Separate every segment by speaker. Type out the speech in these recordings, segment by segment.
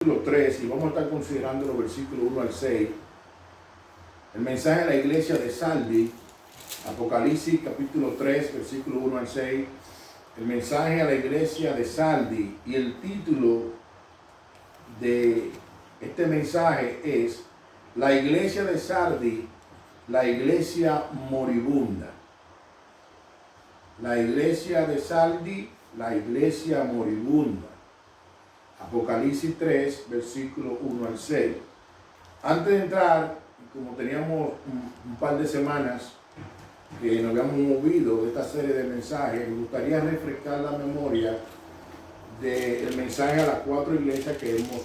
Speaker 1: Capítulo 3, y vamos a estar considerando los versículos 1 al 6. El mensaje a la iglesia de Sardi, Apocalipsis capítulo 3, versículo 1 al 6. El mensaje a la iglesia de Sardi, y el título de este mensaje es La iglesia de Sardi, la iglesia moribunda. La iglesia de Sardi, la iglesia moribunda. Apocalipsis 3, versículo 1 al 6. Antes de entrar, como teníamos un par de semanas que nos habíamos movido de esta serie de mensajes, me gustaría refrescar la memoria del mensaje a las 4 iglesias que hemos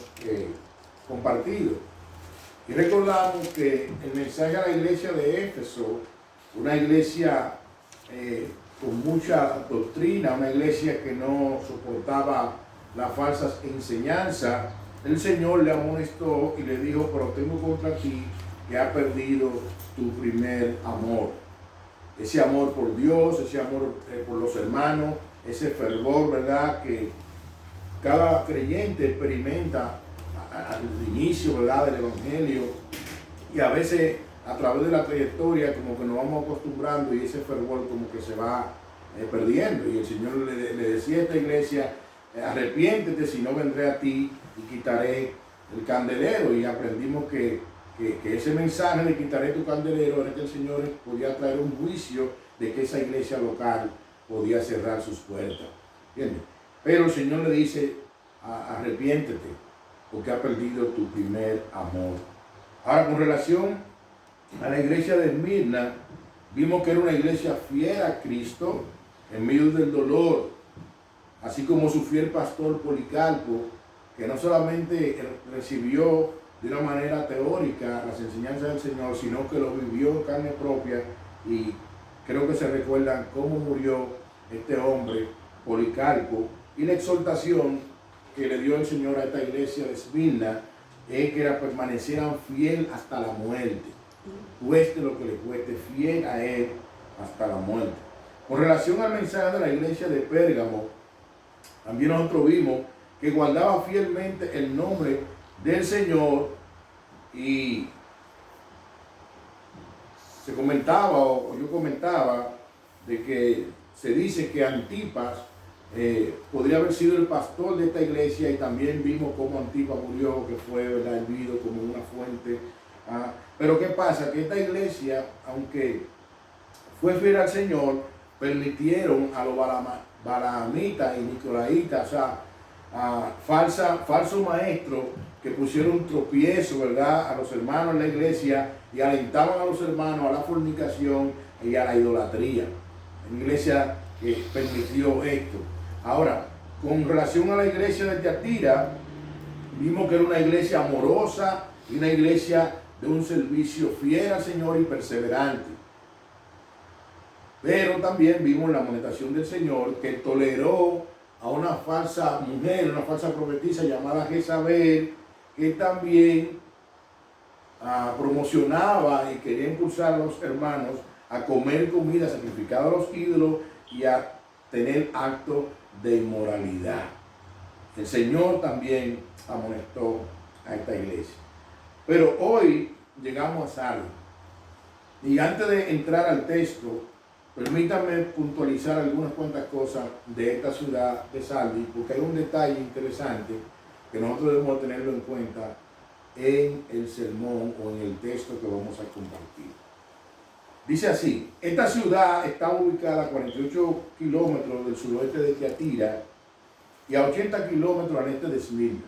Speaker 1: compartido. Y recordamos que el mensaje a la iglesia de Éfeso, una iglesia con mucha doctrina, una iglesia que no soportaba las falsas enseñanzas, el Señor le amonestó y le dijo: pero tengo contra ti que has perdido tu primer amor. Ese amor por Dios, ese amor por los hermanos, ese fervor, ¿verdad?, que cada creyente experimenta al inicio, ¿verdad?, del Evangelio, y a veces a través de la trayectoria como que nos vamos acostumbrando y ese fervor como que se va perdiendo. Y el Señor le decía a esta iglesia: arrepiéntete, si no vendré a ti y quitaré el candelero. Y aprendimos que ese mensaje de quitaré tu candelero era que el Señor podía traer un juicio de que esa iglesia local podía cerrar sus puertas. ¿Entiendes? Pero el Señor le dice: arrepiéntete porque has perdido tu primer amor. Ahora, con relación a la iglesia de Esmirna, vimos que era una iglesia fiel a Cristo en medio del dolor, así como su fiel pastor Policarpo, que no solamente recibió de una manera teórica las enseñanzas del Señor, sino que lo vivió en carne propia. Y creo que se recuerdan cómo murió este hombre, Policarpo, y la exhortación que le dio el Señor a esta iglesia de Esmirna es que permanecieran fiel hasta la muerte, cueste lo que le cueste, fiel a Él hasta la muerte. Con relación al mensaje de la iglesia de Pérgamo, también nosotros vimos que guardaba fielmente el nombre del Señor, y se comentaba, o yo comentaba, de que se dice que Antipas podría haber sido el pastor de esta iglesia, y también vimos cómo Antipas murió, que fue, ¿verdad?, hervido como una fuente. Pero ¿qué pasa? Que esta iglesia, aunque fue fiel al Señor, permitieron a los balaamitas y nicolaitas, o sea, falsos maestros que pusieron tropiezo, ¿verdad?, a los hermanos en la iglesia, y alentaban a los hermanos a la fornicación y a la idolatría. Una iglesia que permitió esto. Ahora, con relación a la iglesia de Tiatira, vimos que era una iglesia amorosa y una iglesia de un servicio fiel al Señor y perseverante. Pero también vimos la amonestación del Señor, que toleró a una falsa mujer, una falsa profetisa llamada Jezabel, que también promocionaba y quería impulsar a los hermanos a comer comida sacrificada a los ídolos y a tener actos de inmoralidad. El Señor también amonestó a esta iglesia. Pero hoy llegamos a Sardi. Y antes de entrar al texto, permítanme puntualizar algunas cuantas cosas de esta ciudad de Sardi, porque hay un detalle interesante que nosotros debemos tenerlo en cuenta en el sermón o en el texto que vamos a compartir. Dice así: esta ciudad está ubicada a 48 kilómetros del suroeste de Tiatira y a 80 kilómetros al este de Esmirna.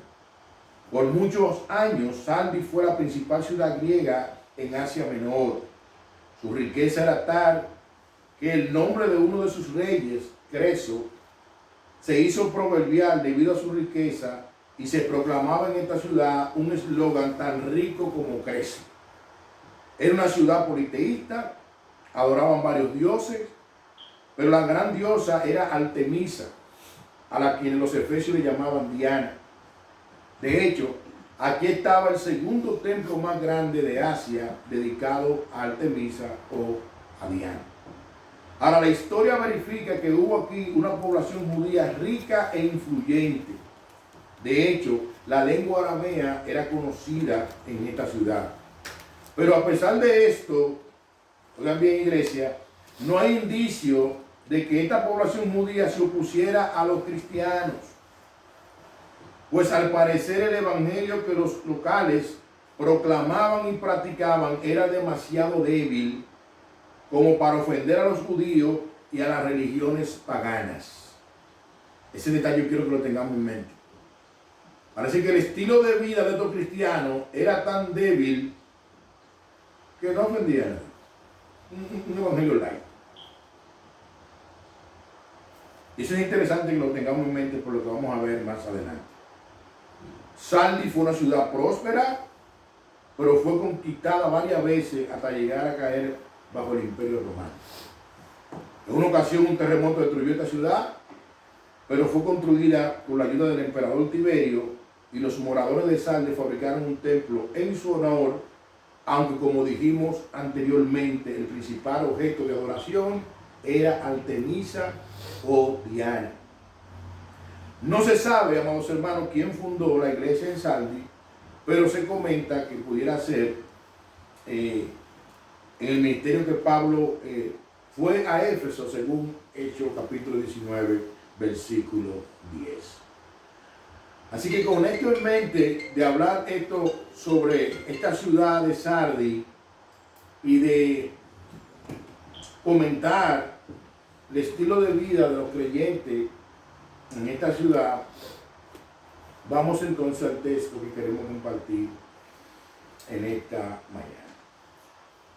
Speaker 1: Por muchos años, Sardi fue la principal ciudad griega en Asia Menor. Su riqueza era tal que el nombre de uno de sus reyes, Creso, se hizo proverbial debido a su riqueza, y se proclamaba en esta ciudad un eslogan tan rico como Creso. Era una ciudad politeísta, adoraban varios dioses, pero la gran diosa era Artemisa, a la quien los efesios le llamaban Diana. De hecho, aquí estaba el segundo templo más grande de Asia dedicado a Artemisa o a Diana. Ahora, la historia verifica que hubo aquí una población judía rica e influyente. De hecho, la lengua aramea era conocida en esta ciudad. Pero a pesar de esto, oigan bien, iglesia, no hay indicio de que esta población judía se opusiera a los cristianos, pues al parecer el evangelio que los locales proclamaban y practicaban era demasiado débil como para ofender a los judíos y a las religiones paganas. Ese detalle yo quiero que lo tengamos en mente. Parece que el estilo de vida de estos cristianos era tan débil que no ofendía a nadie. Un evangelio light. Y eso es interesante que lo tengamos en mente por lo que vamos a ver más adelante. Sardi fue una ciudad próspera, pero fue conquistada varias veces hasta llegar a caer bajo el imperio romano. En una ocasión un terremoto destruyó esta ciudad, pero fue construida con la ayuda del emperador Tiberio, y los moradores de Sardi fabricaron un templo en su honor, aunque como dijimos anteriormente, el principal objeto de adoración era Artemisa o Diana. No se sabe, amados hermanos, quién fundó la iglesia en Sardi, pero se comenta que pudiera ser en el ministerio que Pablo fue a Éfeso, según Hechos capítulo 19, versículo 10. Así que con esto en mente, de hablar esto sobre esta ciudad de Sardi y de comentar el estilo de vida de los creyentes en esta ciudad, vamos entonces al texto que queremos compartir en esta mañana.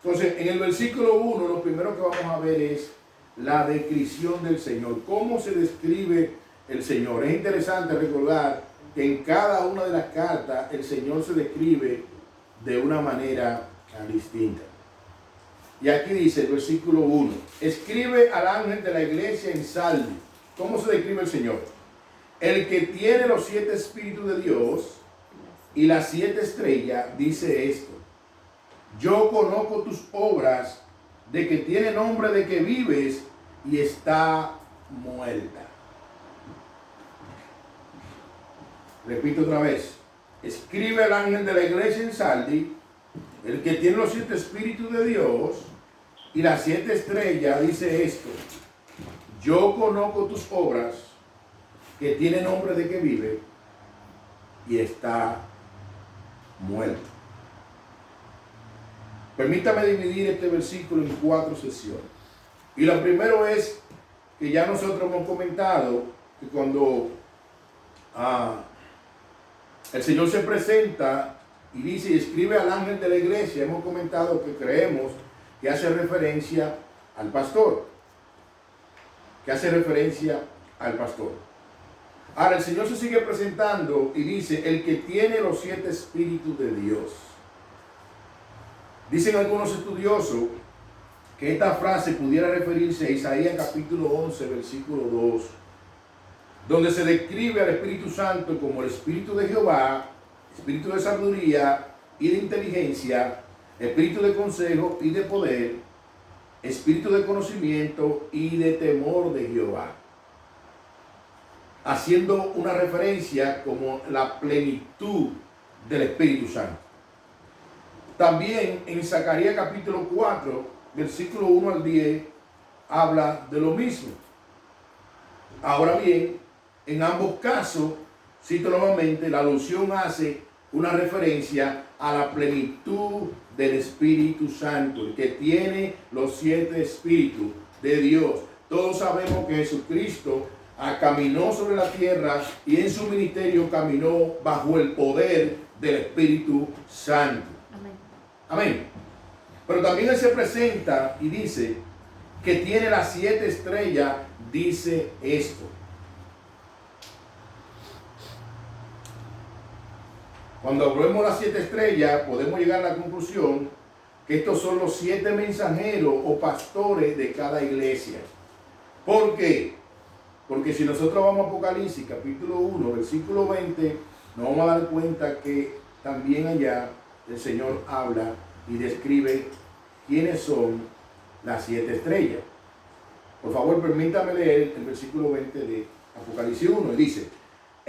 Speaker 1: Entonces, en el versículo 1, lo primero que vamos a ver es la descripción del Señor. ¿Cómo se describe el Señor? Es interesante recordar que en cada una de las cartas el Señor se describe de una manera distinta. Y aquí dice el versículo 1, escribe al ángel de la iglesia en Sardi. ¿Cómo se describe el Señor? El que tiene los 7 espíritus de Dios y las 7 estrellas dice esto: yo conozco tus obras, de que tiene nombre de que vives y está muerta. Repito otra vez, escribe al ángel de la iglesia en Sardi, el que tiene los 7 espíritus de Dios y las 7 estrellas dice esto: yo conozco tus obras, que tiene nombre de que vive y está muerto. Permítame dividir este versículo en 4 sesiones. Y lo primero es que ya nosotros hemos comentado que cuando el Señor se presenta y dice y escribe al ángel de la iglesia, hemos comentado que creemos que hace referencia al pastor. Ahora el Señor se sigue presentando y dice: el que tiene los 7 espíritus de Dios. Dicen algunos estudiosos que esta frase pudiera referirse a Isaías capítulo 11, versículo 2, donde se describe al Espíritu Santo como el Espíritu de Jehová, Espíritu de sabiduría y de inteligencia, Espíritu de consejo y de poder, Espíritu de conocimiento y de temor de Jehová, haciendo una referencia como la plenitud del Espíritu Santo. También en Zacarías capítulo 4, versículo 1 al 10, habla de lo mismo. Ahora bien, en ambos casos, cito nuevamente, la alusión hace una referencia a la plenitud del Espíritu Santo, el que tiene los 7 espíritus de Dios. Todos sabemos que Jesucristo caminó sobre la tierra y en su ministerio caminó bajo el poder del Espíritu Santo. Amén. Pero también Él se presenta y dice que tiene las 7 estrellas, dice esto. Cuando vemos las 7 estrellas, podemos llegar a la conclusión que estos son los 7 mensajeros o pastores de cada iglesia. ¿Por qué? Porque si nosotros vamos a Apocalipsis, capítulo 1, versículo 20, nos vamos a dar cuenta que también allá el Señor habla y describe quiénes son las 7 estrellas. Por favor, permítame leer el versículo 20 de Apocalipsis 1. Y dice: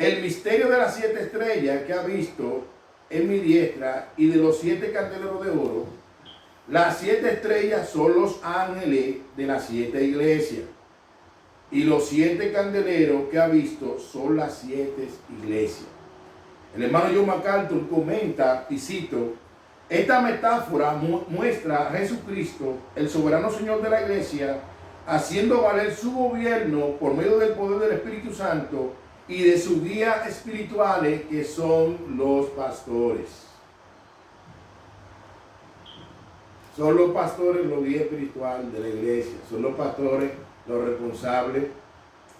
Speaker 1: el misterio de las 7 estrellas que ha visto en mi diestra y de los 7 candeleros de oro. Las 7 estrellas son los ángeles de las 7 iglesias. Y los 7 candeleros que ha visto son las 7 iglesias. El hermano John MacArthur comenta, y cito, esta metáfora muestra a Jesucristo, el soberano Señor de la iglesia, haciendo valer su gobierno por medio del poder del Espíritu Santo y de sus guías espirituales, que son los pastores. Son los pastores los guías espirituales de la iglesia. Son los pastores los responsables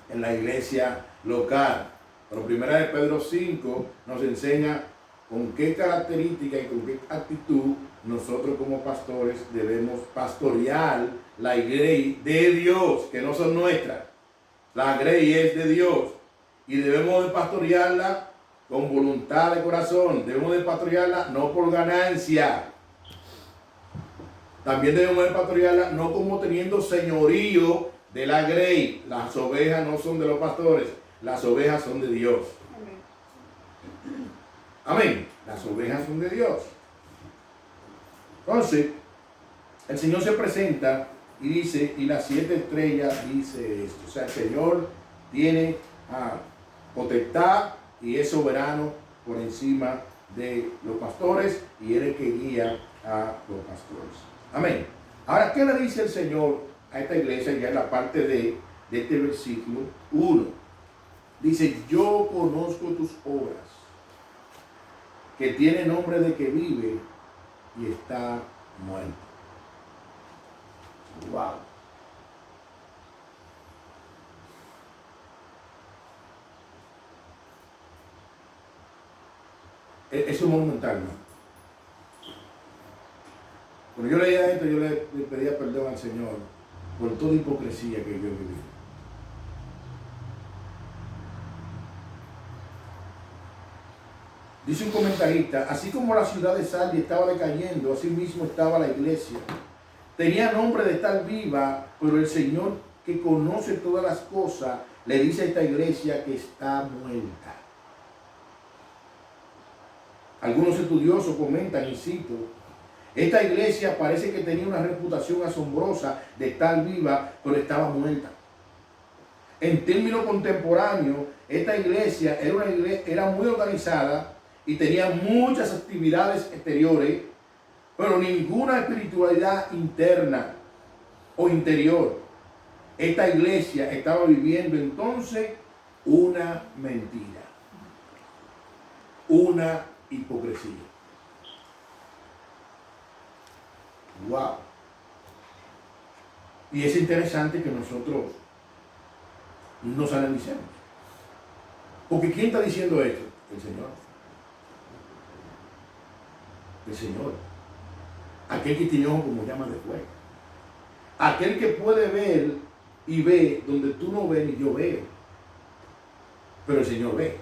Speaker 1: en la iglesia local. Pero primera de Pedro 5 nos enseña con qué característica y con qué actitud nosotros como pastores debemos pastorear la grey de Dios, que no son nuestras. La grey es de Dios y debemos de pastorearla con voluntad de corazón. Debemos de pastorearla no por ganancia. También debemos de pastorearla no como teniendo señorío de la grey. Las ovejas no son de los pastores, las ovejas son de Dios. Amén. Las ovejas son de Dios. Entonces, el Señor se presenta y dice, y las 7 estrellas dice esto. O sea, el Señor tiene potestad y es soberano por encima de los pastores, y Él es el que guía a los pastores. Amén. Ahora, ¿qué le dice el Señor a esta iglesia? Ya en la parte de este versículo 1. Dice, yo conozco tus obras, que tiene nombre de que vive y está muerto. Wow. Es un monumental, ¿no? Cuando yo leía esto, yo le pedía perdón al Señor por toda hipocresía que yo he vivido. Dice un comentarista, así como la ciudad de Sardis estaba decayendo, así mismo estaba la iglesia. Tenía nombre de estar viva, pero el Señor, que conoce todas las cosas, le dice a esta iglesia que está muerta. Algunos estudiosos comentan, y cito, esta iglesia parece que tenía una reputación asombrosa de estar viva, pero estaba muerta. En términos contemporáneos, esta iglesia era muy organizada y tenía muchas actividades exteriores, pero ninguna espiritualidad interna o interior. Esta iglesia estaba viviendo entonces una mentira, una hipocresía. Wow. Y es interesante que nosotros nos analicemos. Porque ¿quién está diciendo esto? El Señor. El Señor. Aquel que tiene ojos como llamas de fuego. Aquel que puede ver y ve donde tú no ves ni yo veo. Pero el Señor ve.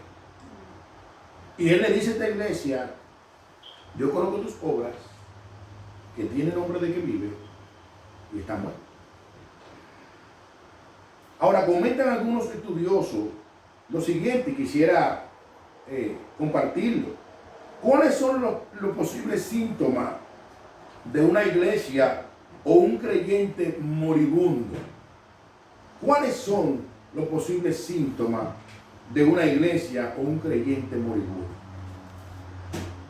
Speaker 1: Y Él le dice a esta iglesia, yo conozco tus obras, que tiene nombre de que vive y está muerto. Ahora, comentan algunos estudiosos lo siguiente, quisiera compartirlo. ¿Cuáles son los posibles síntomas de una iglesia o un creyente moribundo? ¿Cuáles son los posibles síntomas de una iglesia o un creyente moribundo?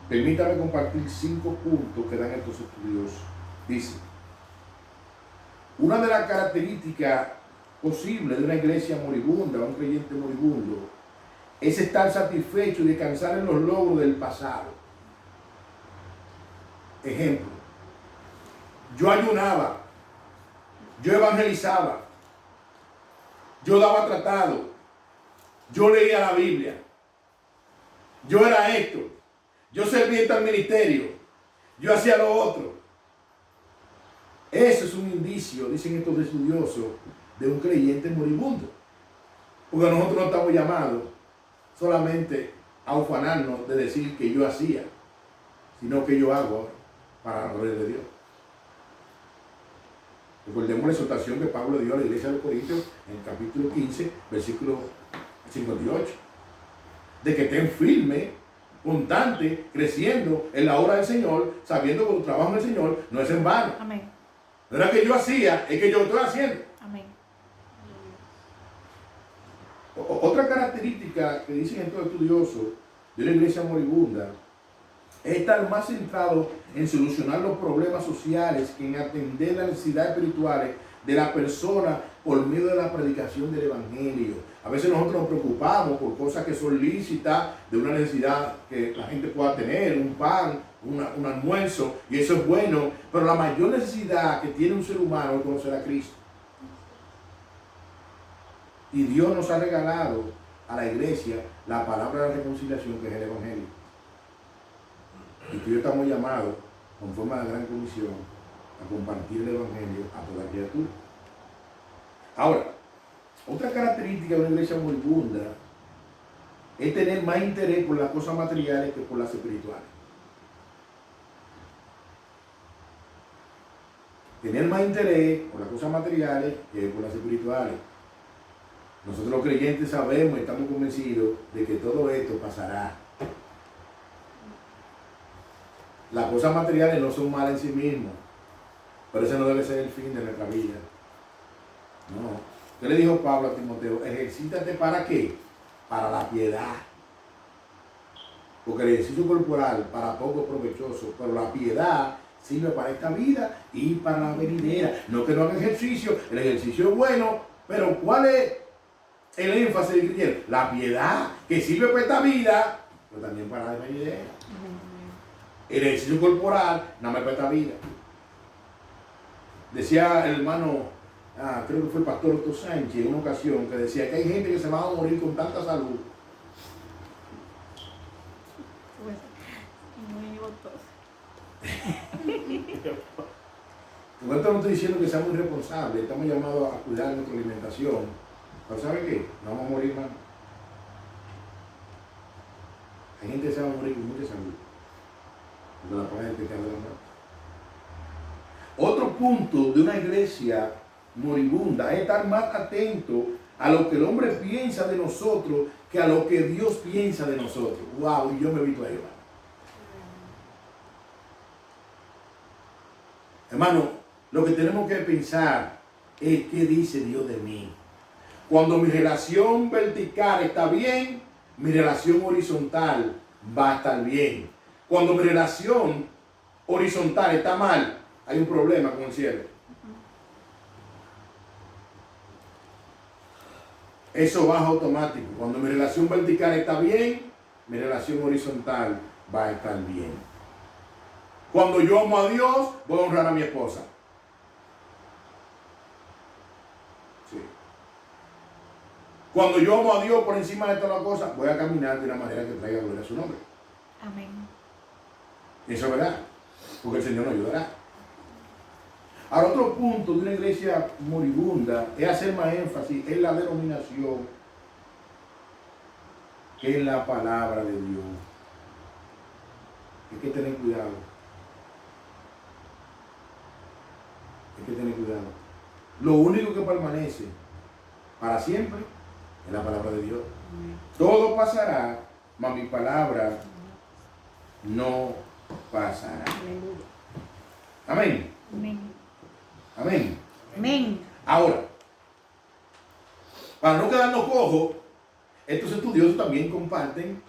Speaker 1: Permítame compartir 5 puntos que dan estos estudios. Dice, una de las características posibles de una iglesia moribunda o un creyente moribundo es estar satisfecho y descansar en los logros del pasado. Ejemplo, yo ayunaba, yo evangelizaba, yo daba tratado, yo leía la Biblia, yo era esto, yo servía en tal ministerio, yo hacía lo otro. Eso es un indicio, dicen estos estudiosos, de un creyente moribundo. Porque nosotros no estamos llamados solamente a ufanarnos de decir que yo hacía, sino que yo hago para la gloria de Dios. Recordemos la exhortación que Pablo dio a la iglesia de Corintios en el capítulo 15, versículo 58. de que estén firmes, constantes, creciendo en la obra del Señor, sabiendo que tu trabajo en el Señor no es en vano.
Speaker 2: Amén.
Speaker 1: No era que yo hacía, es que yo lo estoy haciendo.
Speaker 2: Amén.
Speaker 1: Otra característica que dicen estos estudiosos de una iglesia moribunda es estar más centrado en solucionar los problemas sociales que en atender las necesidades espirituales de la persona por medio de la predicación del Evangelio. A veces nosotros nos preocupamos por cosas que son lícitas, de una necesidad que la gente pueda tener, un pan, un almuerzo, y eso es bueno, pero la mayor necesidad que tiene un ser humano es conocer a Cristo. Y Dios nos ha regalado a la iglesia la palabra de la reconciliación, que es el Evangelio. Y tú y yo estamos llamados, conforme a la gran comisión, a compartir el Evangelio a toda criatura. Ahora, otra característica de una iglesia moribunda es tener más interés por las cosas materiales que por las espirituales. Tener más interés por las cosas materiales que por las espirituales. Nosotros los creyentes sabemos y estamos convencidos de que todo esto pasará. Las cosas materiales no son malas en sí mismas, pero ese no debe ser el fin de nuestra vida. No. ¿Qué le dijo Pablo a Timoteo? Ejercítate ¿para qué? Para la piedad. Porque el ejercicio corporal para poco es provechoso, pero la piedad sirve para esta vida y para la venidera. No que no haga ejercicio, el ejercicio es bueno, pero ¿cuál es el énfasis del cristiano? La piedad, que sirve para esta vida, pero también para la venidera. El ejercicio corporal nada más para esta vida. Decía el hermano, creo que fue el pastor Otto Sánchez en una ocasión, que decía que hay gente que se va a morir con tanta salud. Con esto no estoy diciendo que seamos irresponsables, estamos llamados a cuidar nuestra alimentación. Pero ¿sabe qué? No vamos a morir más. Hay gente que se va a morir con mucha salud, porque la paga del pecado de la muerte. Otro punto de una iglesia moribunda es estar más atento a lo que el hombre piensa de nosotros que a lo que Dios piensa de nosotros. Wow, y yo me he visto ahí, hermano, lo que tenemos que pensar es qué dice Dios de mí. Cuando mi relación vertical está bien, mi relación horizontal va a estar bien. Cuando mi relación horizontal está mal, hay un problema con el cielo. Eso baja automático. Cuando mi relación vertical está bien, mi relación horizontal va a estar bien. Cuando yo amo a Dios, voy a honrar a mi esposa. Sí. Cuando yo amo a Dios por encima de todas las cosas, voy a caminar de una manera que traiga gloria a su nombre.
Speaker 2: Amén.
Speaker 1: Eso es verdad, porque el Señor nos ayudará. Ahora, otro punto de una iglesia moribunda es hacer más énfasis en la denominación que en la palabra de Dios. Hay que tener cuidado. Hay que tener cuidado. Lo único que permanece para siempre es la palabra de Dios. Todo pasará, mas mi palabra no pasará. Amén.
Speaker 2: Amén.
Speaker 1: Amén.
Speaker 2: Amén.
Speaker 1: Ahora, para no quedarnos cojos, estos estudiosos también comparten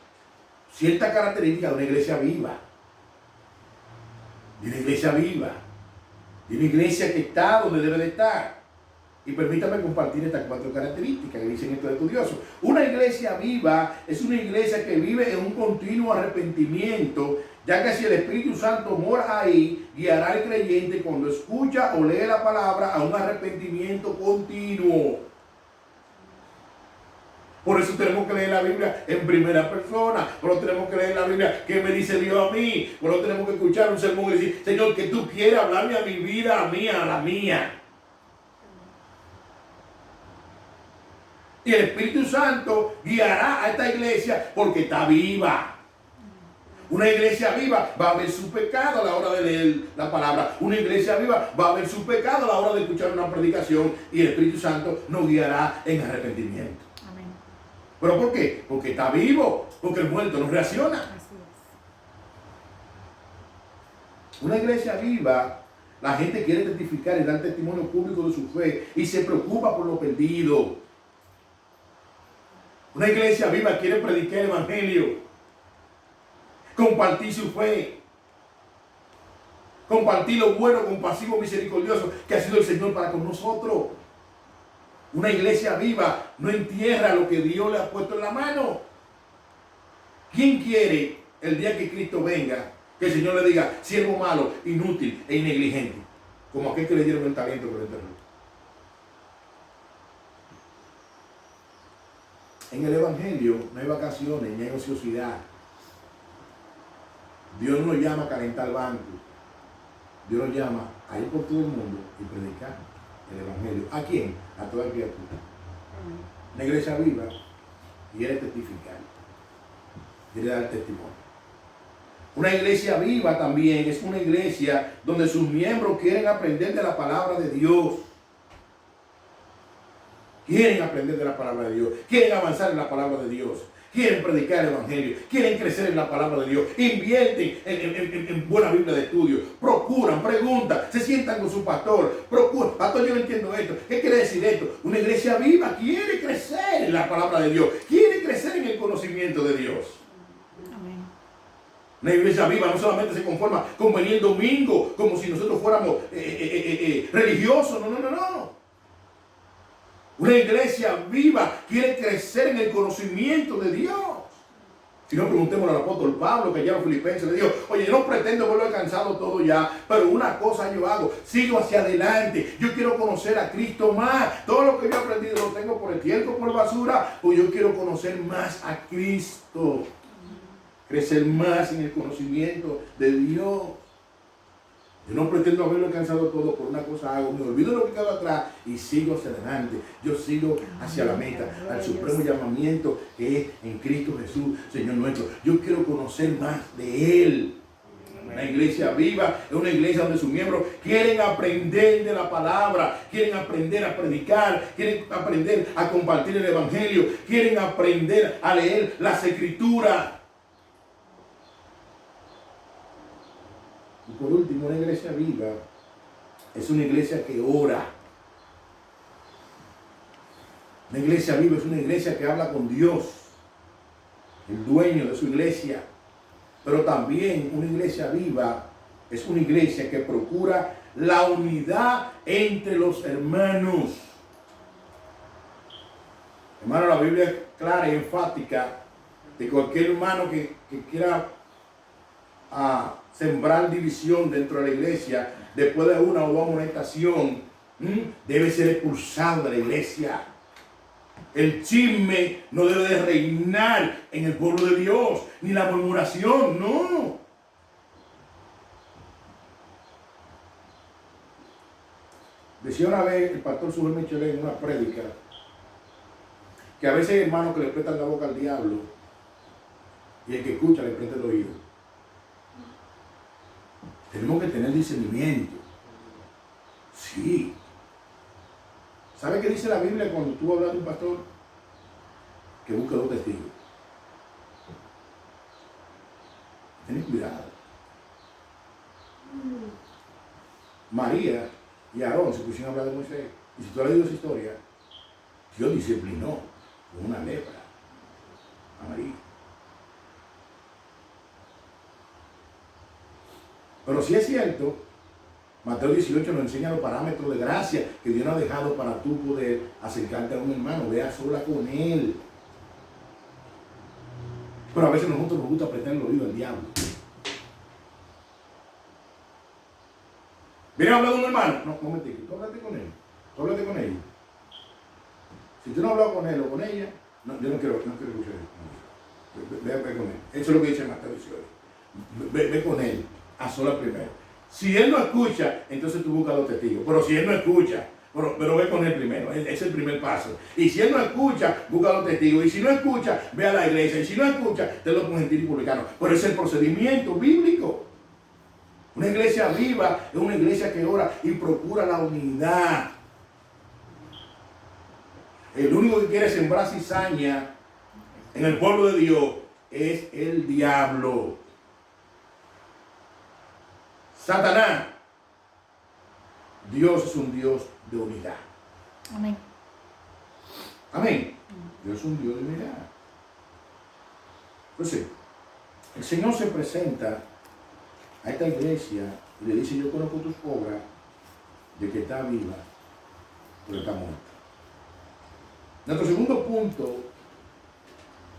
Speaker 1: ciertas características de una iglesia viva. De una iglesia viva. De una iglesia que está donde debe de estar. Y permítame compartir estas 4 características que dicen estos estudiosos. Una iglesia viva es una iglesia que vive en un continuo arrepentimiento, ya que si el Espíritu Santo mora ahí, guiará al creyente cuando escucha o lee la palabra a un arrepentimiento continuo. Por eso tenemos que leer la Biblia en primera persona. Por eso tenemos que leer la Biblia, ¿qué me dice Dios a mí? Por eso tenemos que escuchar un sermón y decir, Señor, que tú quieras hablarme a mi vida, a mí, a la mía. Y el Espíritu Santo guiará a esta iglesia porque está viva. Una iglesia viva va a ver su pecado a la hora de leer la palabra. Una iglesia viva va a ver su pecado a la hora de escuchar una predicación. Y el Espíritu Santo nos guiará en arrepentimiento.
Speaker 2: Amén.
Speaker 1: ¿Pero por qué? Porque está vivo, porque el muerto no reacciona.
Speaker 2: Así es.
Speaker 1: Una iglesia viva, la gente quiere testificar y dar testimonio público de su fe y se preocupa por lo perdido. Una iglesia viva quiere predicar el evangelio, compartir su fe, compartir lo bueno, compasivo, misericordioso que ha sido el Señor para con nosotros. Una iglesia viva no entierra lo que Dios le ha puesto en la mano. ¿Quién quiere el día que Cristo venga que el Señor le diga, siervo malo, inútil e negligente, como aquel que le dieron el talento por el terror? En el evangelio no hay vacaciones, ni hay ociosidad. Dios no nos llama a calentar banco. Dios nos llama a ir por todo el mundo y predicar el evangelio. ¿A quién? A toda criatura. Una iglesia viva quiere testificar, quiere dar testimonio. Una iglesia viva también es una iglesia donde sus miembros quieren aprender de la palabra de Dios. Quieren aprender de la palabra de Dios, quieren avanzar en la palabra de Dios, quieren predicar el evangelio, quieren crecer en la palabra de Dios, invierten en buena Biblia de estudio, procuran, preguntan, se sientan con su pastor, procuran, pastor, yo no entiendo esto, ¿qué quiere decir esto? Una iglesia viva quiere crecer en la palabra de Dios, quiere crecer en el conocimiento de Dios.
Speaker 2: Amén.
Speaker 1: Una iglesia viva no solamente se conforma con venir el domingo, como si nosotros fuéramos religiosos, no. Una iglesia viva quiere crecer en el conocimiento de Dios. Si no, preguntémosle al apóstol Pablo, que ya los filipenses le dijo, oye, yo no pretendo verlo alcanzado todo ya, pero una cosa yo hago, sigo hacia adelante. Yo quiero conocer a Cristo más. Todo lo que yo he aprendido lo tengo por el tiempo, por basura, pues yo quiero conocer más a Cristo. Crecer más en el conocimiento de Dios. Yo no pretendo haberlo alcanzado todo, por una cosa hago, me olvido lo que quedó atrás y sigo hacia adelante. Yo sigo hacia la meta, al supremo llamamiento que es en Cristo Jesús, Señor nuestro. Yo quiero conocer más de Él. Una iglesia viva es una iglesia donde sus miembros quieren aprender de la palabra, quieren aprender a predicar, quieren aprender a compartir el evangelio, quieren aprender a leer las escrituras. Y por último, una iglesia viva es una iglesia que ora. Una iglesia viva es una iglesia que habla con Dios, el dueño de su iglesia. Pero también una iglesia viva es una iglesia que procura la unidad entre los hermanos. Hermano, la Biblia es clara y enfática de cualquier hermano que quiera sembrar división dentro de la iglesia, después de una o dos amonestaciones, debe ser expulsado de la iglesia. El chisme no debe de reinar en el pueblo de Dios, ni la murmuración, no. Decía una vez el pastor Suber Michelet en una prédica, que a veces hay hermanos que le prestan la boca al diablo, y el que escucha le presta el oído. Tenemos que tener discernimiento. Sí. ¿Sabe qué dice la Biblia cuando tú hablas de un pastor? Que busca dos testigos. Ten cuidado. María y Aarón se pusieron a hablar de Moisés. Y si tú has leído esa historia, Dios disciplinó con una lepra a María. Pero si es cierto, Mateo 18 nos enseña los parámetros de gracia que Dios nos ha dejado para tú poder acercarte a un hermano. Vea sola con él. Pero a veces a nosotros nos gusta apretar el oído al diablo. ¿Viene a hablar de un hermano? No, un momentito, tú háblate con él. Tú háblate con ella. Si tú no has hablado con él o con ella, no, yo no quiero escuchar eso. Ve con él. Eso es lo que dice Mateo 18. Ve con él. A solas primero. Si él no escucha, entonces tú buscas los testigos. Pero si él no escucha, pero ve con él primero. Es el primer paso. Y si él no escucha, busca los testigos. Y si no escucha, ve a la iglesia. Y si no escucha, te lo con gentil y publicano. Pero es el procedimiento bíblico. Una iglesia viva es una iglesia que ora y procura la unidad. El único que quiere sembrar cizaña en el pueblo de Dios es el diablo. Satanás. Dios es un Dios de unidad.
Speaker 2: Amén.
Speaker 1: Amén. Dios es un Dios de unidad. Entonces, el Señor se presenta a esta iglesia y le dice: yo conozco tus obras, de que está viva, pero está muerta. Nuestro segundo punto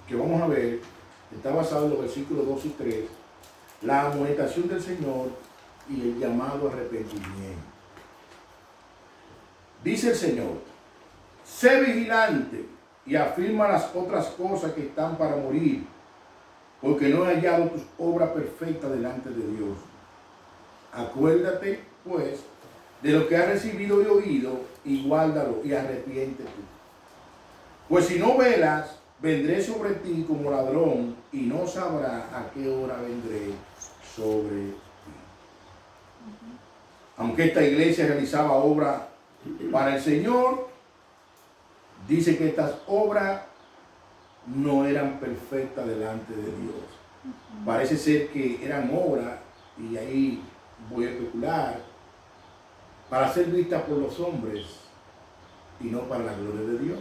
Speaker 1: que vamos a ver está basado en los versículos 2 y 3, la amonestación del Señor y el llamado a arrepentimiento. Dice el Señor: sé vigilante y afirma las otras cosas que están para morir, porque no he hallado tus obras perfectas delante de Dios. Acuérdate, pues, de lo que has recibido y oído, y guárdalo y arrepiéntete. Pues si no velas, vendré sobre ti como ladrón, y no sabrás a qué hora vendré sobre ti. Aunque esta iglesia realizaba obras para el Señor, dice que estas obras no eran perfectas delante de Dios. Parece ser que eran obras, y ahí voy a especular, para ser vistas por los hombres y no para la gloria de Dios.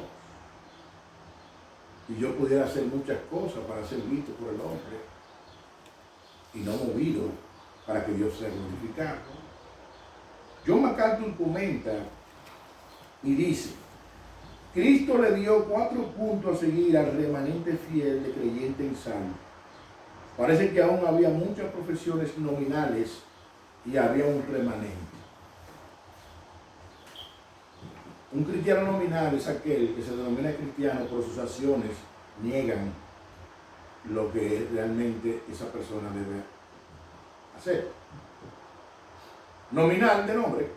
Speaker 1: Y yo pudiera hacer muchas cosas para ser visto por el hombre y no movido para que Dios sea glorificado. John MacArthur comenta y dice: Cristo le dio 4 puntos a seguir al remanente fiel de creyente en salvo. Parece que aún había muchas profesiones nominales y había un remanente. Un cristiano nominal es aquel que se denomina cristiano, pero sus acciones niegan lo que realmente esa persona debe hacer. Nominal de nombre,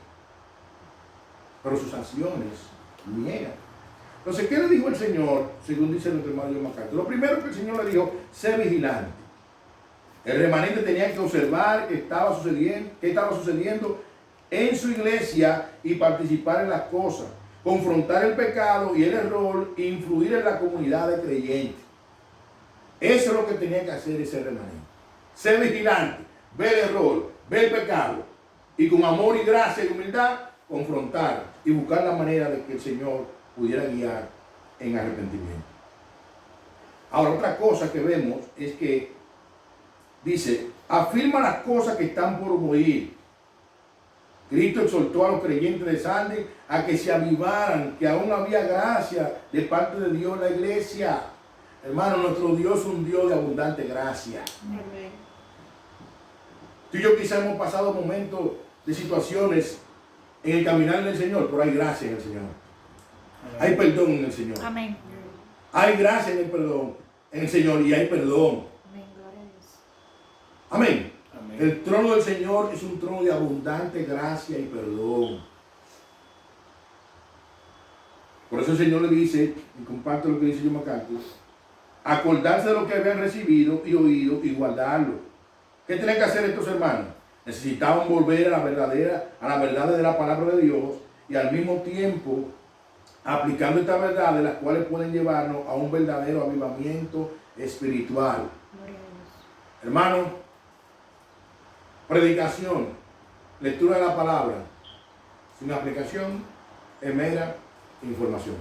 Speaker 1: pero sus acciones niegan. Entonces, ¿qué le dijo el Señor, según dice nuestro hermano John MacArthur? Lo primero que el Señor le dijo: sé vigilante. El remanente tenía que observar qué estaba sucediendo en su iglesia y participar en las cosas, confrontar el pecado y el error, e influir en la comunidad de creyentes. Eso es lo que tenía que hacer ese remanente. Ser vigilante, ver el error, ver el pecado, y con amor y gracia y humildad confrontar y buscar la manera de que el Señor pudiera guiar en arrepentimiento. Ahora, otra cosa que vemos es que dice: afirma las cosas que están por morir. Cristo exhortó a los creyentes de Sardis a que se avivaran, que aún había gracia de parte de Dios en la iglesia. Hermano, nuestro Dios es un Dios de abundante gracia.
Speaker 2: Amén.
Speaker 1: Tú y yo quizás hemos pasado momentos de situaciones en el caminar del Señor, pero hay gracia en el Señor. Hay perdón en el Señor.
Speaker 2: Amén.
Speaker 1: Hay gracia en el perdón, en el Señor, y hay perdón.
Speaker 2: Amén. Gloria a Dios.
Speaker 1: Amén.
Speaker 3: Amén.
Speaker 1: El trono del Señor es un trono de abundante gracia y perdón. Por eso el Señor le dice, y comparto lo que dice John MacArthur: acordarse de lo que habían recibido y oído y guardarlo. ¿Qué tienen que hacer estos hermanos? Necesitaban volver a la verdad de la palabra de Dios, y al mismo tiempo aplicando estas verdades, las cuales pueden llevarnos a un verdadero avivamiento espiritual.
Speaker 2: Gloria a Dios.
Speaker 1: Hermano, predicación, lectura de la palabra, sin aplicación, es mera información.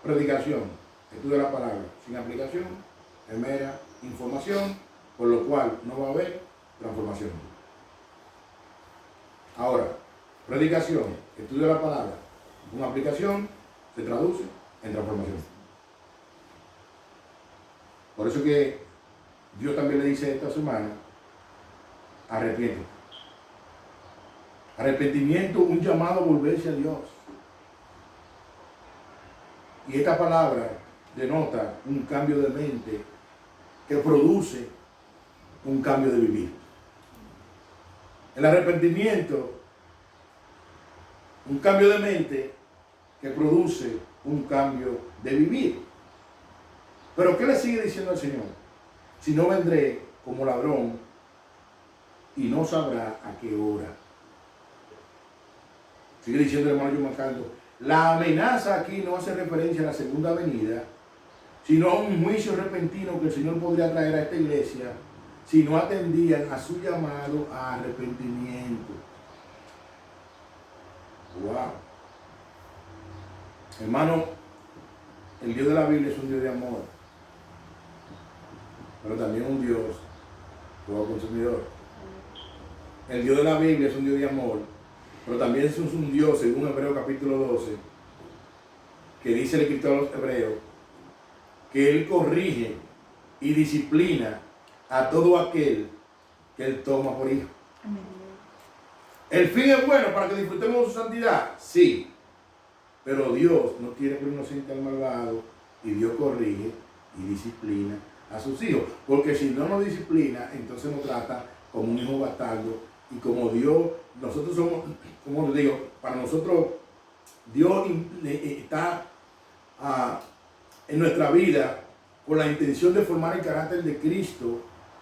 Speaker 1: Predicación, lectura de la palabra, sin aplicación, es mera información, por lo cual no va a haber transformación. Ahora, predicación, estudio de la palabra, una aplicación, se traduce en transformación. Por eso que Dios también le dice a esta semana: arrepiéntete. Arrepentimiento, un llamado a volverse a Dios. Y esta palabra denota un cambio de mente que produce un cambio de vivir. El arrepentimiento, un cambio de mente que produce un cambio de vivir. Pero ¿qué le sigue diciendo al Señor? Si no, vendré como ladrón y no sabrá a qué hora. Sigue diciendo el hermano John MacArthur: La amenaza aquí no hace referencia a la segunda venida, sino a un juicio repentino que el Señor podría traer a esta iglesia si no atendían a su llamado a arrepentimiento. Wow. Hermano, el Dios de la Biblia es un Dios de amor, pero también un Dios todo consumidor. El Dios de la Biblia es un Dios de amor, pero también es un Dios, según Hebreos capítulo 12, que dice el escritor a los Hebreos, que Él corrige y disciplina a todo aquel que Él toma por hijo.
Speaker 2: Amén.
Speaker 1: ¿El fin es bueno para que disfrutemos de su santidad? Sí. Pero Dios no quiere que el inocente al malvado, y Dios corrige y disciplina a sus hijos. Porque si no nos disciplina, entonces nos trata como un hijo bastardo. Y como Dios, nosotros somos, como les digo, para nosotros Dios está en nuestra vida con la intención de formar el carácter de Cristo.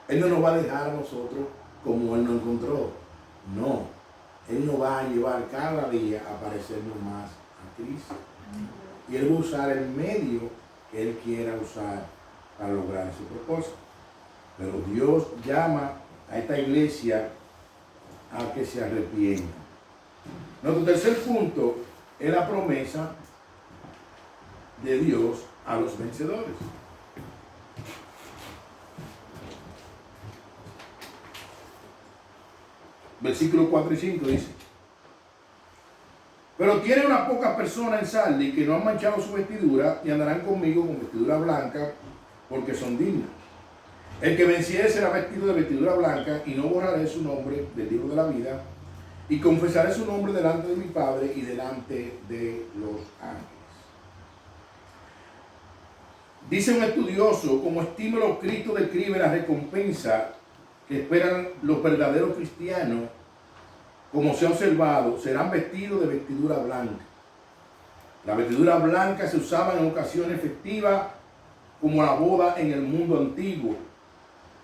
Speaker 1: Él no nos va a dejar a nosotros como Él nos encontró. No. Él nos va a llevar cada día a parecernos más a Cristo. Y Él va a usar el medio que Él quiera usar para lograr ese propósito. Pero Dios llama a esta iglesia a que se arrepienta. Nuestro tercer punto es la promesa de Dios a los vencedores. Versículos 4 y 5 dice: pero tiene unas pocas personas en Sardis que no han manchado su vestidura y andarán conmigo con vestidura blanca, porque son dignas. El que venciere será vestido de vestidura blanca, y no borraré su nombre del libro de la vida, y confesaré su nombre delante de mi Padre y delante de los ángeles. Dice un estudioso: como estímulo, Cristo describe la recompensa que esperan los verdaderos cristianos. Como se ha observado, serán vestidos de vestidura blanca. La vestidura blanca se usaba en ocasiones festivas, como la boda en el mundo antiguo.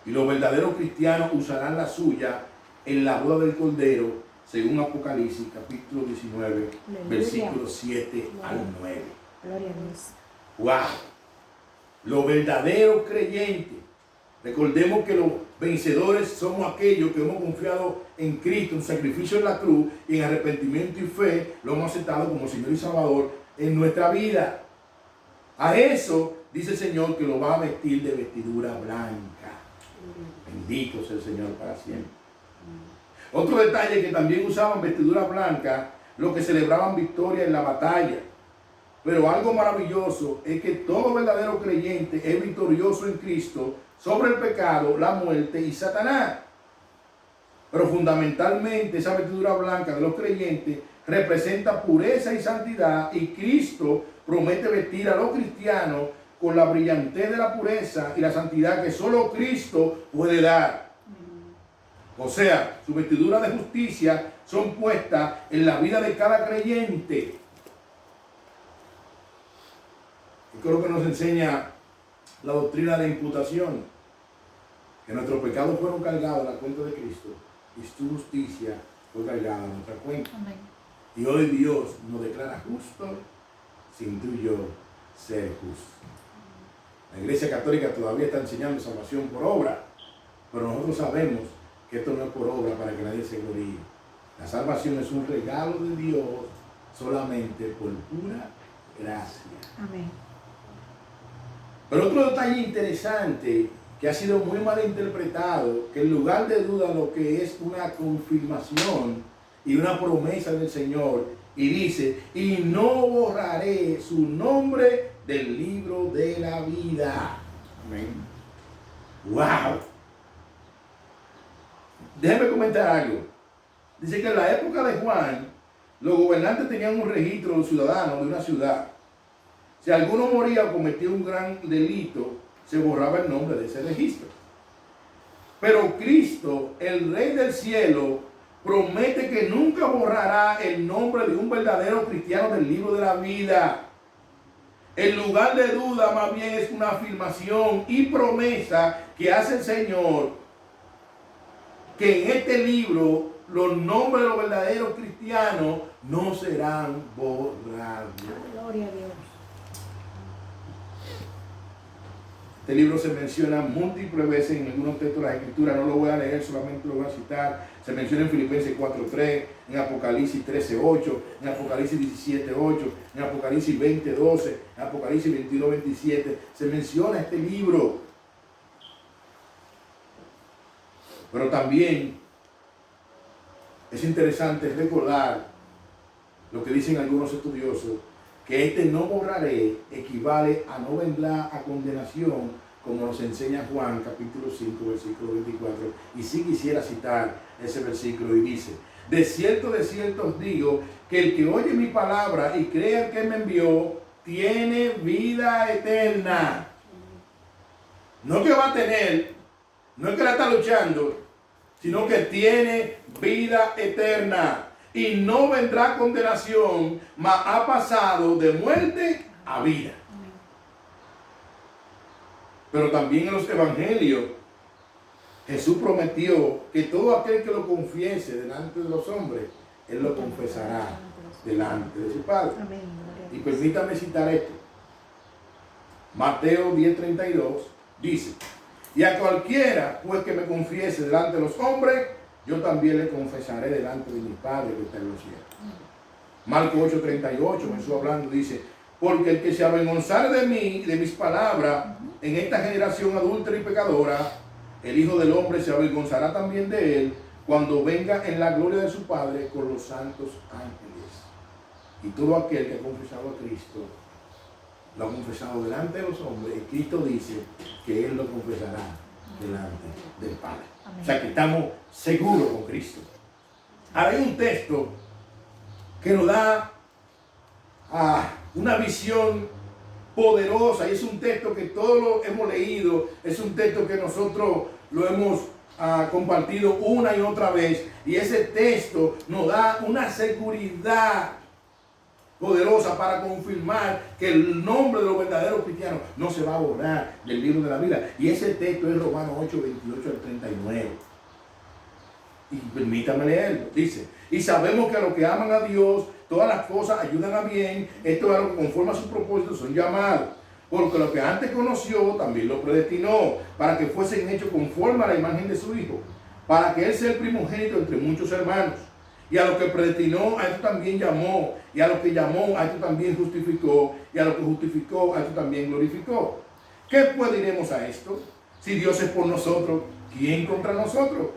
Speaker 1: Y los verdaderos cristianos usarán la suya en la boda del Cordero, según Apocalipsis capítulo 19,
Speaker 2: Aleluya.
Speaker 1: versículos 7 al 9.
Speaker 2: Gloria a Dios.
Speaker 1: ¡Wow! Los verdaderos creyentes. Recordemos que los vencedores somos aquellos que hemos confiado en Cristo, en sacrificio en la cruz, y en arrepentimiento y fe lo hemos aceptado como Señor y Salvador en nuestra vida. A eso dice el Señor que lo va a vestir de vestidura blanca. Bendito sea el Señor para siempre. Otro detalle, que también usaban vestidura blanca los que celebraban victoria en la batalla. Pero algo maravilloso es que todo verdadero creyente es victorioso en Cristo sobre el pecado, la muerte y Satanás. Pero fundamentalmente esa vestidura blanca de los creyentes representa pureza y santidad, y Cristo promete vestir a los cristianos con la brillantez de la pureza y la santidad que solo Cristo puede dar. O sea, su vestidura de justicia son puestas en la vida de cada creyente. Y creo que nos enseña la doctrina de imputación, que nuestros pecados fueron cargados a la cuenta de Cristo y su justicia fue cargada a nuestra cuenta.
Speaker 2: Amén.
Speaker 1: Y hoy Dios nos declara justos sin tú y yo ser justos. La Iglesia Católica todavía está enseñando salvación por obra, pero nosotros sabemos que esto no es por obra para que nadie se gloríe. La salvación es un regalo de Dios solamente por pura gracia.
Speaker 2: Amén.
Speaker 1: Pero otro detalle interesante que ha sido muy mal interpretado, que en lugar de duda lo que es una confirmación y una promesa del Señor, y dice: y no borraré su nombre del libro de la vida. Amén. ¡Wow! Déjenme comentar algo. Dice que en la época de Juan, los gobernantes tenían un registro de los ciudadanos de una ciudad. Si alguno moría o cometía un gran delito, se borraba el nombre de ese registro. Pero Cristo, el Rey del cielo, promete que nunca borrará el nombre de un verdadero cristiano del libro de la vida. En lugar de duda, más bien es una afirmación y promesa que hace el Señor, que en este libro los nombres de los verdaderos cristianos no serán borrados.
Speaker 2: Gloria a Dios.
Speaker 1: Este libro se menciona múltiples veces en algunos textos de las Escrituras, no lo voy a leer, solamente lo voy a citar. Se menciona en Filipenses 4:3, en Apocalipsis 13:8, en Apocalipsis 17:8, en Apocalipsis 20:12, en Apocalipsis 22:27. Se menciona este libro. Pero también es interesante recordar lo que dicen algunos estudiosos, que este no borraré equivale a no vendrá a condenación, como nos enseña Juan capítulo 5 versículo 24. Y sí quisiera citar ese versículo y dice: de cierto os digo que el que oye mi palabra y cree al que me envió tiene vida eterna. No que va a tener, no es que la está luchando, sino que tiene vida eterna. Y no vendrá condenación, mas ha pasado de muerte a vida. Pero también en los evangelios, Jesús prometió que todo aquel que lo confiese delante de los hombres, Él lo confesará delante de su Padre. Y permítame citar esto. Mateo 10:32 dice: y a cualquiera pues que me confiese delante de los hombres, yo también le confesaré delante de mi Padre que está en los cielos. Marcos 8:38, Jesús hablando dice: porque el que se avergonzare de mí, de mis palabras, en esta generación adúltera y pecadora, el Hijo del Hombre se avergonzará también de él cuando venga en la gloria de su Padre con los santos ángeles. Y todo aquel que ha confesado a Cristo, lo ha confesado delante de los hombres, y Cristo dice que Él lo confesará delante del Padre.
Speaker 2: Amén.
Speaker 1: O sea que estamos seguros con Cristo. Ahora hay un texto que nos da una visión poderosa, y es un texto que todos lo hemos leído, es un texto que nosotros lo hemos compartido una y otra vez, y ese texto nos da una seguridad poderosa para confirmar que el nombre de los verdaderos cristianos no se va a borrar del libro de la vida. Y ese texto es Romanos 8:28 al 39. Y permítame leerlo. Dice: y sabemos que a los que aman a Dios, todas las cosas ayudan a bien. Esto es a lo que conforme a su propósito son llamados. Porque lo que antes conoció, también lo predestinó, para que fuesen hechos conforme a la imagen de su Hijo, para que Él sea el primogénito entre muchos hermanos. Y a lo que predestinó, a esto también llamó. Y a lo que llamó, a esto también justificó. Y a lo que justificó, a esto también glorificó. ¿Qué pues diremos a esto? Si Dios es por nosotros, ¿quién contra nosotros?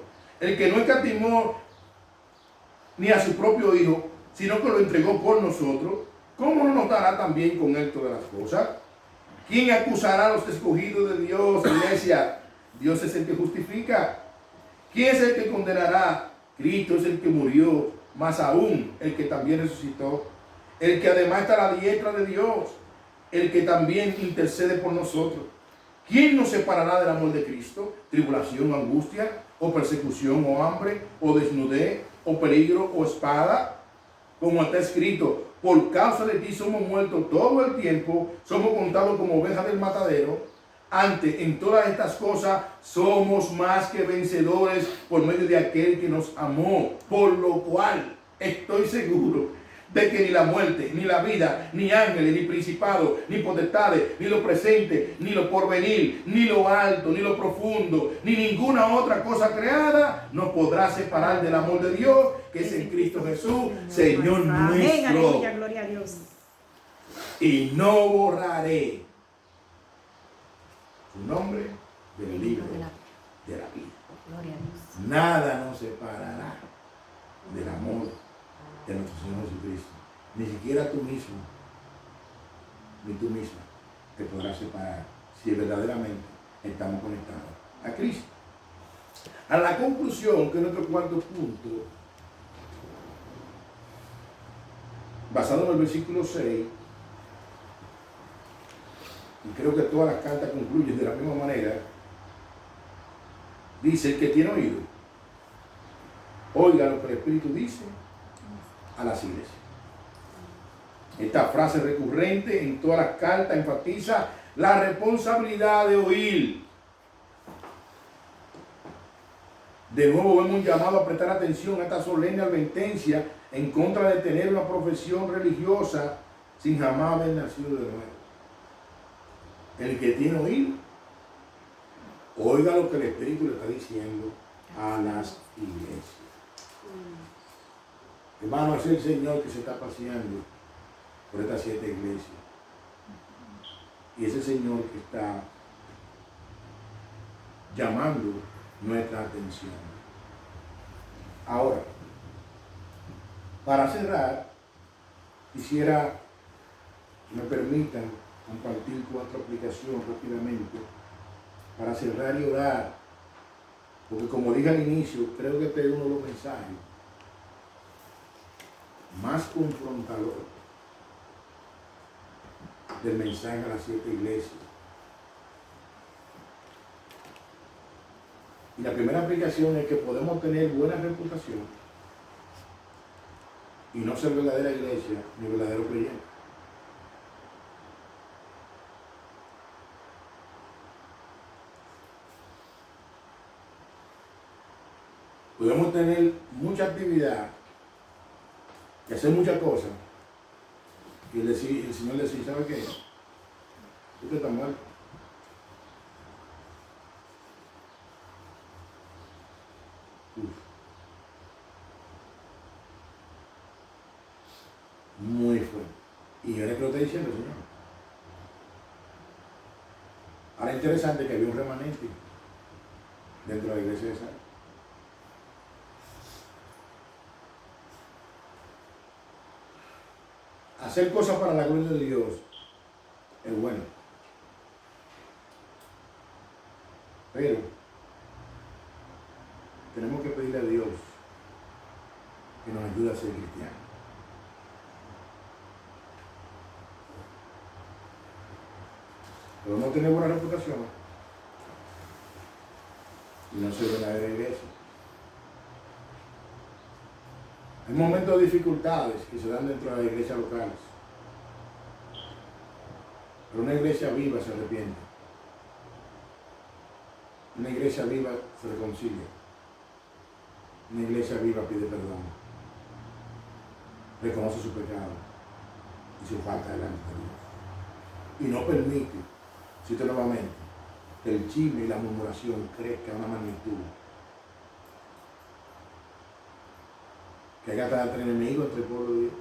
Speaker 1: El que no escatimó ni a su propio Hijo, sino que lo entregó por nosotros, ¿cómo no nos dará también con Él todas las cosas? ¿Quién acusará a los escogidos de Dios, iglesia? Dios es el que justifica. ¿Quién es el que condenará? Cristo es el que murió, más aún el que también resucitó, el que además está a la diestra de Dios, el que también intercede por nosotros. ¿Quién nos separará del amor de Cristo? ¿Tribulación, angustia, o persecución, o hambre, o desnudez, o peligro, o espada? Como está escrito: por causa de ti somos muertos todo el tiempo, somos contados como ovejas del matadero. Antes, en todas estas cosas, somos más que vencedores por medio de aquel que nos amó. Por lo cual, estoy seguro de que ni la muerte, ni la vida, ni ángeles, ni principados, ni potestades, ni lo presente, ni lo porvenir, ni lo alto, ni lo profundo, ni ninguna otra cosa creada nos podrá separar del amor de Dios, que es en Cristo Jesús, Señor nuestro.
Speaker 2: Amén, aleluya, gloria a Dios.
Speaker 1: Y no borraré su nombre del libro de la vida.
Speaker 2: Gloria a Dios.
Speaker 1: Nada nos separará del amor de nuestro Señor Jesucristo. Ni siquiera tú mismo, ni tú misma, te podrás separar si verdaderamente estamos conectados a Cristo. A la conclusión, que es nuestro cuarto punto, basado en el versículo 6, y creo que todas las cartas concluyen de la misma manera, dice: el que tiene oído, oiga lo que el Espíritu dice a las iglesias. Esta frase recurrente en todas las cartas enfatiza la responsabilidad de oír. De nuevo vemos un llamado a prestar atención a esta solemne advertencia en contra de tener una profesión religiosa sin jamás haber nacido de nuevo. El que tiene oído, oiga lo que el Espíritu le está diciendo a las iglesias. Hermano, es el Señor que se está paseando por estas 7 iglesias. Y ese Señor que está llamando nuestra atención. Ahora, para cerrar, quisiera que me permitan compartir 4 aplicaciones rápidamente para cerrar y orar, porque como dije al inicio, creo que este es uno de los mensajes más confrontadores del mensaje a las 7 iglesias. Y la primera aplicación es que podemos tener buena reputación y no ser verdadera iglesia ni verdadero creyente. Podemos tener mucha actividad y hacer muchas cosas y el Señor decir, ¿sabe qué? Usted está muerto. Muy fuerte. Y yo le creo que está diciendo, Señor. Ahora es interesante que había un remanente dentro de la iglesia de Sal. Hacer cosas para la gloria de Dios es bueno. Pero tenemos que pedirle a Dios que nos ayude a ser cristianos. Podemos tener buena reputación y no ser verdadera iglesia. Hay momentos de dificultades que se dan dentro de las iglesias locales. Pero una iglesia viva se arrepiente. Una iglesia viva se reconcilia. Una iglesia viva pide perdón. Reconoce su pecado y su falta de lealtad a Dios. Y no permite, cito nuevamente, que el chisme y la murmuración crezca a una magnitud que haya hasta entre enemigos entre el pueblo de Dios.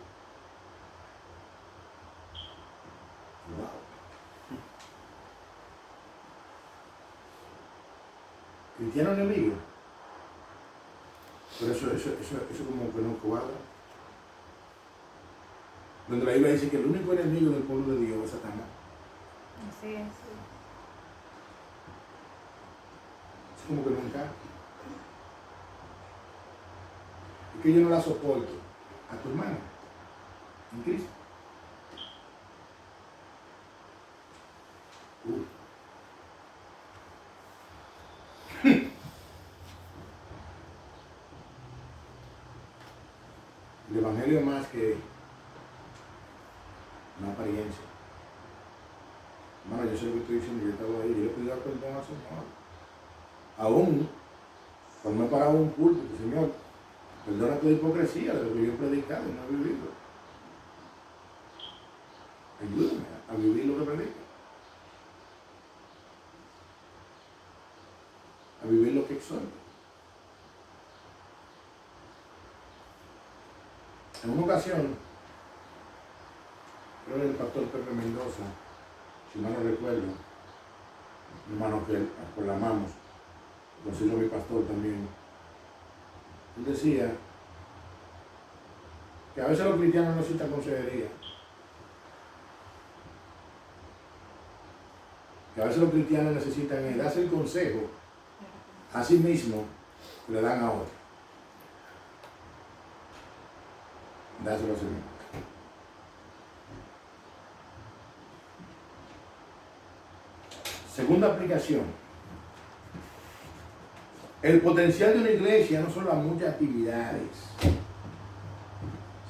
Speaker 1: Wow. Cristiano enemigo. Pero eso como que no cuadra. Donde la Biblia dice que el único enemigo del pueblo de Dios es Satanás.
Speaker 2: Así es.
Speaker 1: Es como que no encaja. Es que yo no la soporto a tu hermano en Cristo. El evangelio es más que una apariencia. Hermano, yo sé lo que estoy diciendo, yo estaba ahí, yo le pedí perdón al Señor. Aún, cuando me he parado en un culto, que Señor, perdona toda hipocresía de lo que yo he predicado y no he vivido. Ayúdame a vivir lo que predico. A vivir lo que exhorto. En una ocasión, creo que el pastor Pepe Mendoza, si mal no recuerdo, un hermano que pues la amamos, considero mi pastor también, él decía que a veces los cristianos no necesitan consejería, que a veces los cristianos necesitan darse el consejo a sí mismo que le dan a otros. Dáselo a sí mismo. Segunda aplicación. El potencial de una iglesia no son las muchas actividades,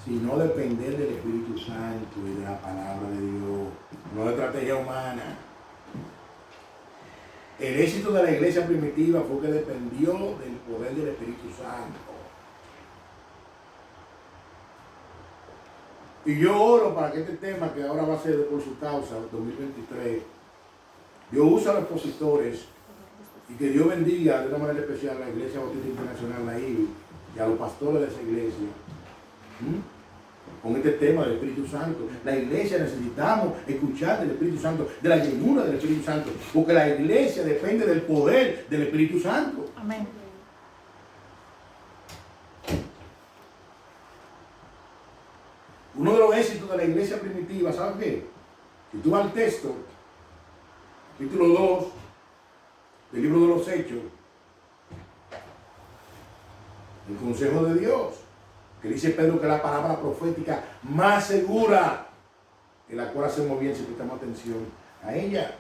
Speaker 1: sino depender del Espíritu Santo y de la palabra de Dios, no de estrategia humana. El éxito de la iglesia primitiva fue que dependió del poder del Espíritu Santo. Y yo oro para que este tema, que ahora va a ser por su causa, 2023, Dios usa a los expositores y que Dios bendiga de una manera especial a la Iglesia Bautista Internacional, la IBI, y a los pastores de esa iglesia. Con este tema del Espíritu Santo. La iglesia necesitamos escuchar del Espíritu Santo, de la llenura del Espíritu Santo, porque la iglesia depende del poder del Espíritu Santo.
Speaker 2: Amén.
Speaker 1: Uno de los éxitos de la iglesia primitiva, ¿sabes qué? Si tú vas al texto, capítulo 2 del libro de los Hechos, el consejo de Dios, que dice Pedro que es la palabra profética más segura, en la cual hacemos bien si prestamos atención a ella.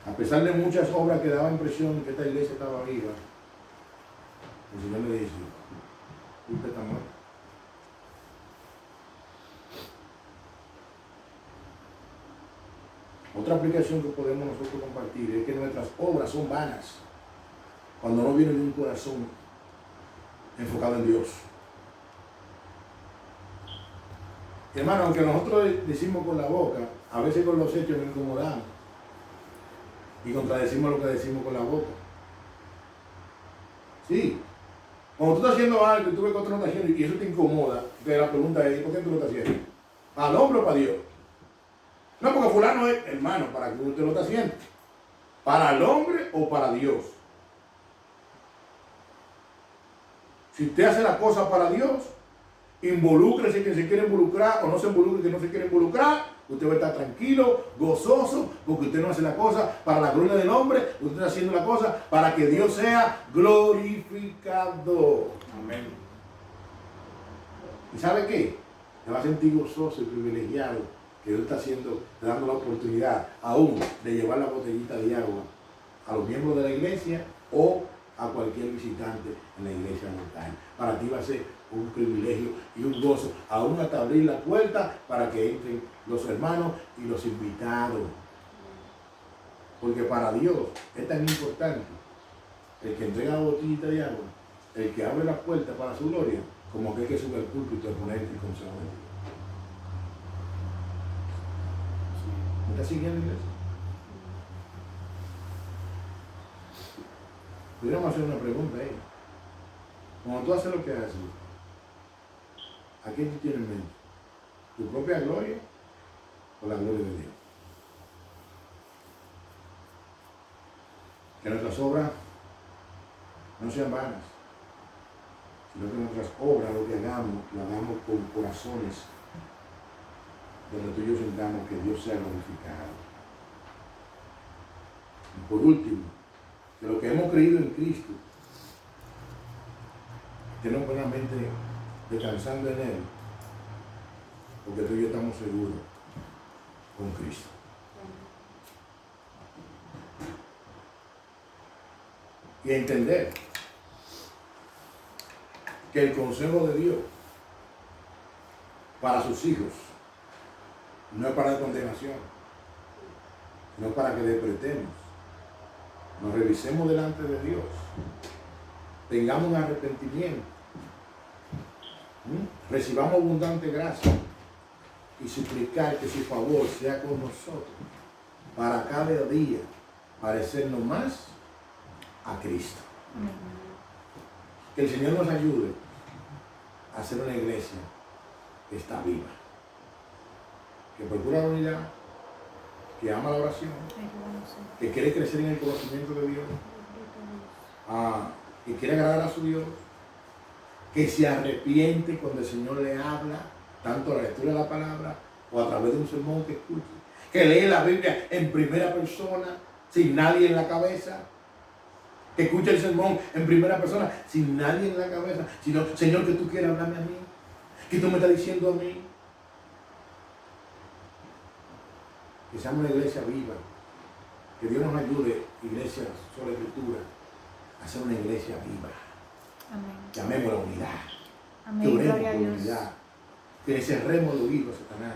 Speaker 1: A pesar de muchas obras que daban impresión de que esta iglesia estaba viva, el Señor le dice, usted está muerto. Otra aplicación que podemos nosotros compartir es que nuestras obras son vanas cuando no vienen de un corazón enfocado en Dios. Hermano, aunque nosotros decimos con la boca, a veces con los hechos nos incomodamos y contradecimos lo que decimos con la boca. Sí. Cuando tú estás haciendo algo y tú ves que otro no está haciendo y eso te incomoda, entonces la pregunta es, ¿por qué tú lo estás haciendo? ¿Para el hombre o para Dios? No, porque fulano es, hermano, ¿para qué usted lo está haciendo? ¿Para el hombre o para Dios? Si usted hace la cosa para Dios, involúcrese que se quiere involucrar o no se involucre que no se quiere involucrar, usted va a estar tranquilo, gozoso, porque usted no hace la cosa para la gloria del hombre, usted está haciendo la cosa para que Dios sea glorificado. Amén. ¿Y sabe qué? Te va a sentir gozoso y privilegiado que Dios está haciendo, te dando la oportunidad aún de llevar la botellita de agua a los miembros de la iglesia o a cualquier visitante en la iglesia local. Para ti va a ser un privilegio y un gozo, aún hasta abrir la puerta para que entren los hermanos y los invitados. Porque para Dios es tan importante el que entrega la botellita de agua, el que abre la puerta para su gloria, como aquel que sube al púlpito a poner el consejo de Dios. ¿Me está siguiendo, iglesia? Pudiéramos hacer una pregunta ahí. Cuando tú haces lo que haces, ¿a quién tú tienes en mente? ¿Tu propia gloria o la gloria de Dios? Que nuestras obras no sean vanas, sino que nuestras obras, lo que hagamos, lo hagamos con corazones donde tú y yo sentamos que Dios sea glorificado. Y por último, que lo que hemos creído en Cristo, estemos plenamente descansando en Él, porque tú y yo estamos seguros con Cristo. Y entender que el consejo de Dios para sus hijos no es para condenación, sino para que despertemos, nos revisemos delante de Dios, tengamos un arrepentimiento, recibamos abundante gracia y suplicar que su favor sea con nosotros para cada día parecernos más a Cristo. Que el Señor nos ayude a hacer una iglesia que está viva, que procura la unidad, que ama la oración, que quiere crecer en el conocimiento de Dios, que quiere agradar a su Dios, que se arrepiente cuando el Señor le habla, tanto a la lectura de la palabra o a través de un sermón que escuche, que lee la Biblia en primera persona, sin nadie en la cabeza, que escuche el sermón en primera persona, sin nadie en la cabeza, sino, Señor, que tú quieras hablarme a mí, que tú me estás diciendo a mí. Que seamos una iglesia viva, que Dios nos ayude, iglesia sobre escritura, a ser una iglesia viva.
Speaker 2: Amén.
Speaker 1: Llamemos la unidad.
Speaker 2: Amén.
Speaker 1: Que oremos
Speaker 2: Gloria a
Speaker 1: por la
Speaker 2: Dios.
Speaker 1: unidad. Que le cerremos los oídos a Satanás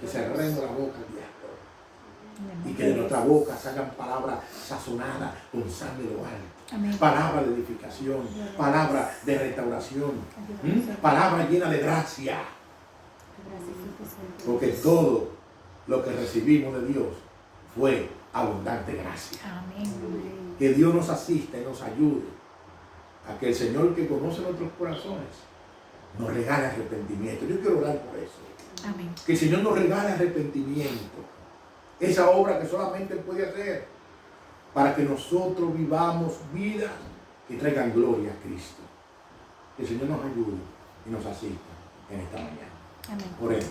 Speaker 1: Que cerremos la boca al diablo.
Speaker 2: En el
Speaker 1: Y que
Speaker 2: nombre
Speaker 1: de
Speaker 2: de
Speaker 1: nuestra
Speaker 2: Jesús.
Speaker 1: boca salgan palabras sazonadas con sangre de alto.
Speaker 2: Amén.
Speaker 1: Palabra de edificación, palabra de restauración, palabra llena de gracia.
Speaker 2: Gracias, Espíritu Santo.
Speaker 1: Porque todo lo que recibimos de Dios fue abundante gracia.
Speaker 2: Amén.
Speaker 1: Que Dios nos asista y nos ayude a que el Señor, que conoce nuestros corazones, nos regale arrepentimiento. Yo quiero orar por eso.
Speaker 2: Amén.
Speaker 1: Que el Señor nos regale arrepentimiento. Esa obra que solamente Él puede hacer para que nosotros vivamos vidas que traigan gloria a Cristo. Que el Señor nos ayude y nos asista en esta mañana.
Speaker 2: Amén.
Speaker 1: Oremos.